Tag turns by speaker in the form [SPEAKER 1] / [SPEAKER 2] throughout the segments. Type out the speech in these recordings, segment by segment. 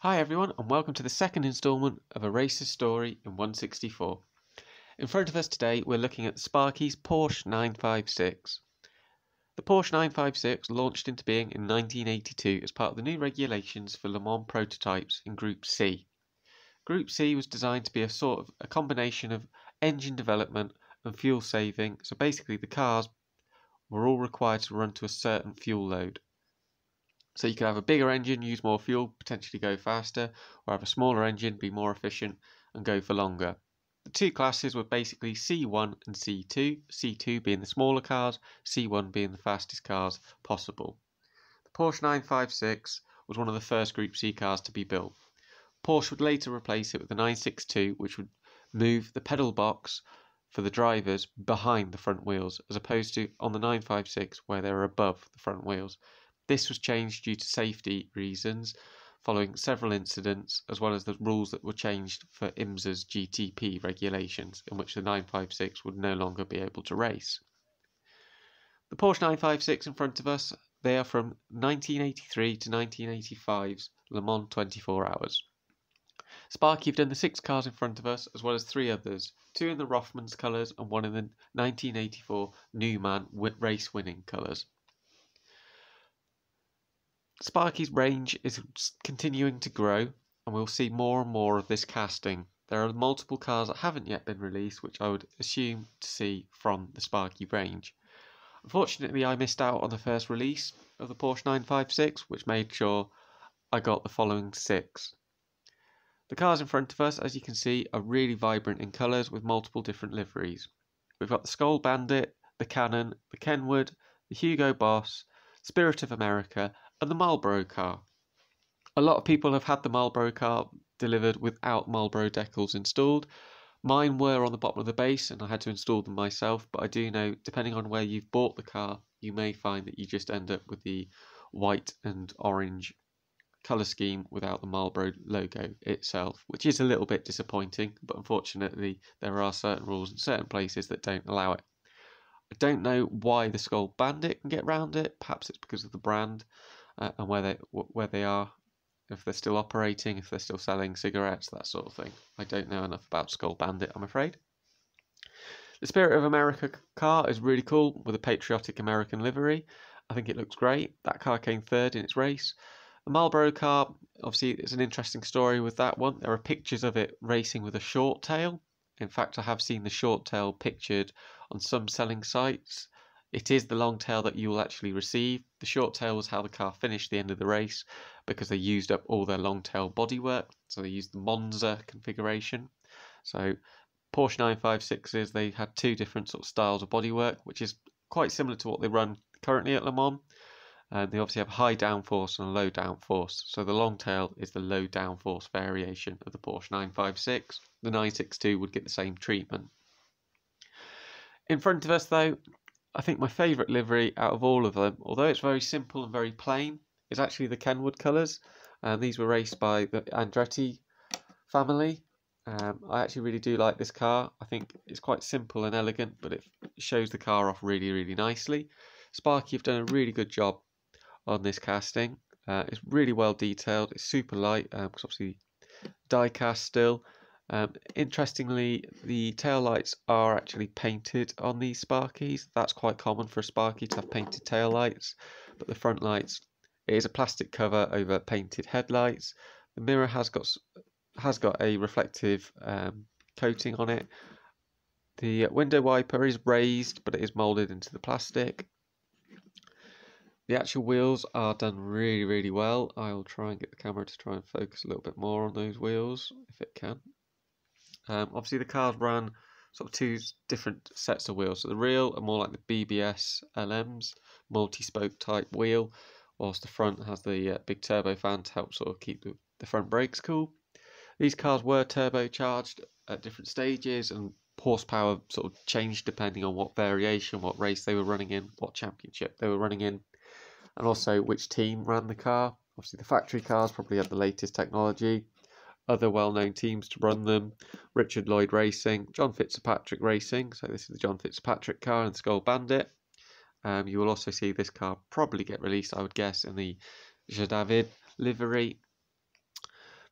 [SPEAKER 1] Hi everyone, and welcome to the second instalment of A Racer's Story in 164. In front of us today we're looking at Sparky's Porsche 956. The Porsche 956 launched into being in 1982 as part of the new regulations for Le Mans prototypes in Group C. Group C was designed to be a combination of engine development and fuel saving, so basically the cars were all required to run to a certain fuel load. So you could have a bigger engine, use more fuel, potentially go faster, or have a smaller engine, be more efficient, and go for longer. The two classes were basically C1 and C2, C2 being the smaller cars, C1 being the fastest cars possible. The Porsche 956 was one of the first Group C cars to be built. Porsche would later replace it with the 962, which would move the pedal box for the drivers behind the front wheels, as opposed to on the 956 where they were above the front wheels. This was changed due to safety reasons following several incidents, as well as the rules that were changed for IMSA's GTP regulations, in which the 956 would no longer be able to race. The Porsche 956 in front of us, they are from 1983 to 1985's Le Mans 24 Hours. Sparky have done the 6 cars in front of us, as well as 3 others, 2 in the Rothmans colours and 1 in the 1984 Newman race winning colours. Sparky's range is continuing to grow, and we'll see more and more of this casting. There are multiple cars that haven't yet been released, which I would assume to see from the Sparky range. Unfortunately, I missed out on the first release of the Porsche 956, which made sure I got the following 6. The cars in front of us, as you can see, are really vibrant in colours with multiple different liveries. We've got the Skull Bandit, the Cannon, the Kenwood, the Hugo Boss, Spirit of America, and the Marlboro car. A lot of people have had the Marlboro car delivered without Marlboro decals installed. Mine were on the bottom of the base and I had to install them myself, but I do know, depending on where you've bought the car, you may find that you just end up with the white and orange colour scheme without the Marlboro logo itself, which is a little bit disappointing, but unfortunately there are certain rules in certain places that don't allow it. I don't know why the Skull Bandit can get around it. Perhaps it's because of the brand and where they are, if they're still operating, if they're still selling cigarettes, that sort of thing. I don't know enough about Skull Bandit, I'm afraid. The Spirit of America car is really cool with a patriotic American livery. I think it looks great. That car came third in its race. The Marlboro car, obviously, it's an interesting story with that one. There are pictures of it racing with a short tail. In fact, I have seen the short tail pictured on some selling sites. It is the long tail that you will actually receive. The short tail was how the car finished the end of the race because they used up all their long tail bodywork. So they used the Monza configuration. So Porsche 956s, they had 2 different sort of styles of bodywork, which is quite similar to what they run currently at Le Mans. They obviously have high downforce and low downforce. So the long tail is the low downforce variation of the Porsche 956. The 962 would get the same treatment. In front of us though, I think my favourite livery out of all of them, although it's very simple and very plain, is actually the Kenwood colours. These were raced by the Andretti family. I actually really do like this car. I think it's quite simple and elegant, but it shows the car off really, really nicely. Sparky have done a really good job on this casting. It's really well detailed. It's super light, because obviously diecast still. Interestingly, the tail lights are actually painted on these Sparkies. That's quite common for a Sparky to have painted tail lights, but the front lights, it is a plastic cover over painted headlights. The mirror has got a reflective coating on it. The window wiper is raised, but it is moulded into the plastic. The actual wheels are done really, really well. I'll try and get the camera to try and focus a little bit more on those wheels, if it can. Obviously the cars ran sort of 2 different sets of wheels. So the rear are more like the BBS LMs, multi-spoke type wheel, whilst the front has the big turbofan to help sort of keep the front brakes cool. These cars were turbocharged at different stages, and horsepower sort of changed depending on what variation, what race they were running in, what championship they were running in, and also which team ran the car. Obviously the factory cars probably had the latest technology. Other well-known teams to run them: Richard Lloyd Racing, John Fitzpatrick Racing, so this is the John Fitzpatrick car and Skull Bandit. You will also see this car probably get released, I would guess, in the Jadavid livery.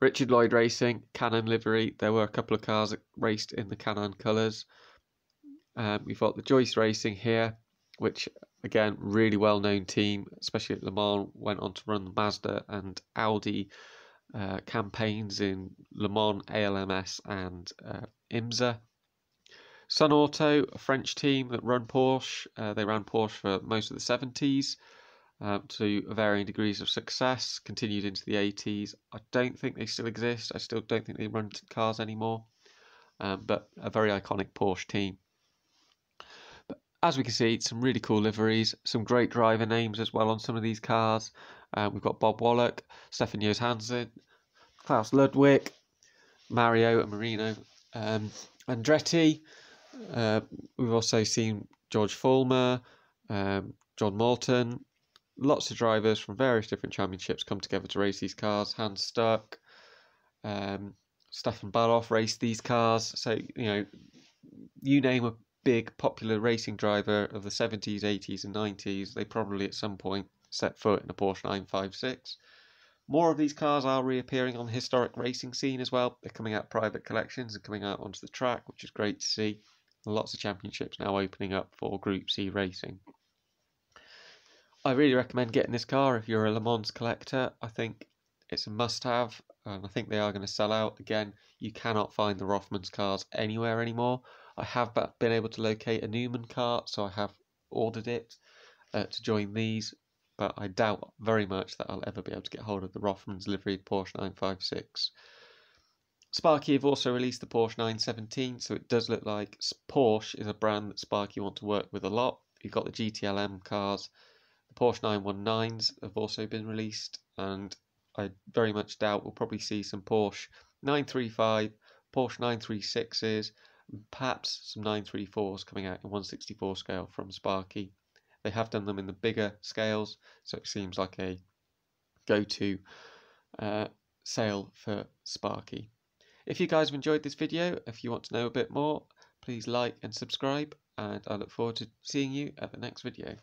[SPEAKER 1] Richard Lloyd Racing, Canon livery. There were a couple of cars that raced in the Canon colours. We've got the Joyce Racing here, which again, really well-known team, especially at Le Mans, went on to run the Mazda and Audi campaigns in Le Mans, ALMS and IMSA. Sun Auto, a French team that run Porsche. They ran Porsche for most of the 70s to varying degrees of success, continued into the 80s. I don't think they still exist. I still don't think they run cars anymore, but a very iconic Porsche team. But as we can see, some really cool liveries, some great driver names as well on some of these cars. We've got Bob Wallach, Stefan Johansson, Klaus Ludwig, Mario and Marino Andretti. We've also seen George Fulmer, John Moulton. Lots of drivers from various different championships come together to race these cars. Hans Stuck, Stefan Baloff raced these cars. So, you name a big popular racing driver of the 70s, 80s and 90s, they probably at some point set foot in a Porsche 956. More of these cars are reappearing on the historic racing scene as well. They're coming out private collections and coming out onto the track, which is great to see. Lots of championships now opening up for Group C racing. I really recommend getting this car if you're a Le Mans collector. I think it's a must-have, and I think they are going to sell out. Again, you cannot find the Rothmans cars anywhere anymore. I have been able to locate a Newman car, so I have ordered it to join these, but I doubt very much that I'll ever be able to get hold of the Rothmans liveried Porsche 956. Sparky have also released the Porsche 917, so it does look like Porsche is a brand that Sparky want to work with a lot. You've got the GTLM cars. The Porsche 919s have also been released, and I very much doubt we'll probably see some Porsche 935, Porsche 936s, and perhaps some 934s coming out in 1/64 scale from Sparky. They have done them in the bigger scales, so it seems like a go-to sale for Sparky. If you guys have enjoyed this video, if you want to know a bit more, please like and subscribe, and I look forward to seeing you at the next video.